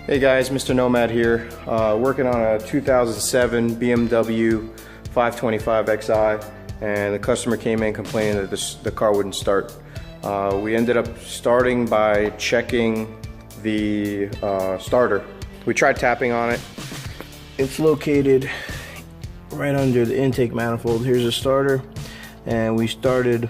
Hey guys, Mr. Nomad here, working on a 2007 BMW 525xi, and the customer came in complaining that the car wouldn't start. We ended up starting by checking the starter. We tried tapping on it. It's located right under the intake manifold. Here's a starter, and we started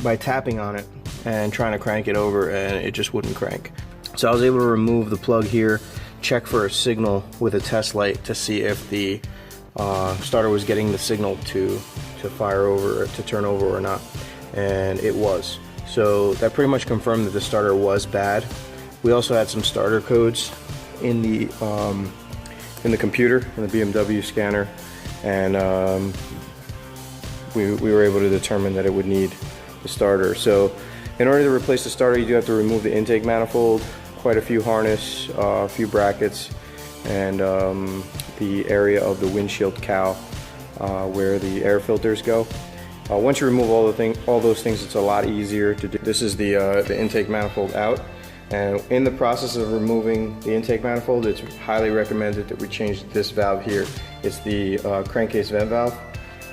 by tapping on it and trying to crank it over, and it just wouldn't crank. So I was able to remove the plug here, check for a signal with a test light to see if the starter was getting the signal to fire over, or to turn over or not, and it was. So that pretty much confirmed that the starter was bad. We also had some starter codes in the computer, in the BMW scanner, and we were able to determine that it would need the starter. So in order to replace the starter, you do have to remove the intake manifold, quite a few harness, a few brackets, and the area of the windshield cowl where the air filters go. Once you remove all those things, it's a lot easier to do. This is the intake manifold out, and in the process of removing the intake manifold, it's highly recommended that we change this valve here. It's the crankcase vent valve,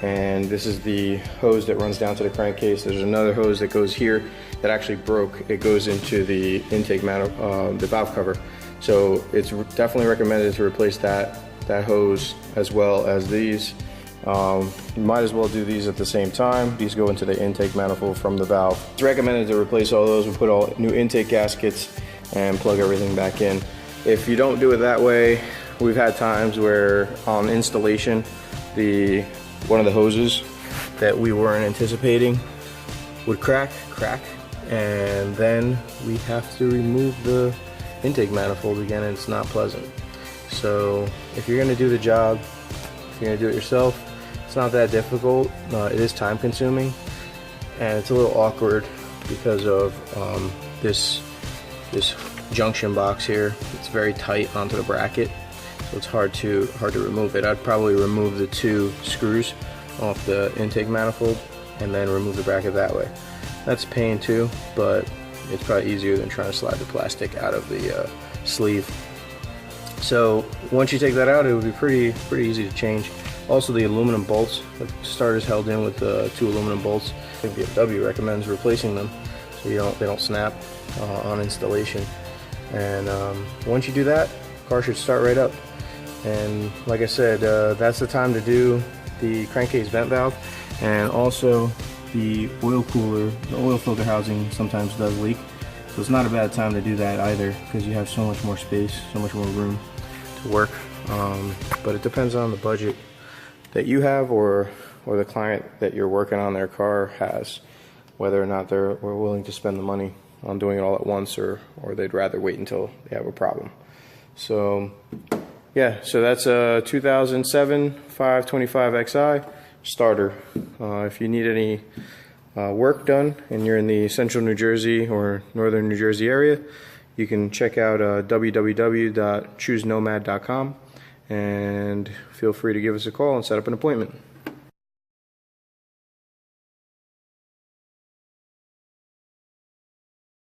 and this is the hose that runs down to the crankcase. There's another hose that goes here that actually broke. It goes into the intake the valve cover. So it's definitely recommended to replace that hose as well as these. You might as well do these at the same time. These go into the intake manifold from the valve. It's recommended to replace all those. We put all new intake gaskets and plug everything back in. If you don't do it that way, we've had times where on installation, one of the hoses that we weren't anticipating would crack, and then we have to remove the intake manifold again, and it's not pleasant. So if you're going to do the job, if you're going to do it yourself, it's not that difficult. It is time consuming, and it's a little awkward because of this junction box here. It's very tight onto the bracket, so it's hard to remove it. I'd probably remove the two screws off the intake manifold and then remove the bracket that way. That's a pain too, but it's probably easier than trying to slide the plastic out of the sleeve. So once you take that out, it would be pretty easy to change. Also, the aluminum bolts, the starter's held in with two aluminum bolts. I think BMW recommends replacing them so they don't snap on installation. And once you do that, the car should start right up. And like I said, that's the time to do the crankcase vent valve, and also the oil cooler. The oil filter housing sometimes does leak, so it's not a bad time to do that either, because you have so much more space, so much more room to work. But it depends on the budget that you have, or the client that you're working on their car has, whether or not they're willing to spend the money on doing it all at once, or they'd rather wait until they have a problem. So yeah, so that's a 2007 525xi starter. If you need any work done and you're in the central New Jersey or northern New Jersey area, you can check out www.choosenomad.com, and feel free to give us a call and set up an appointment.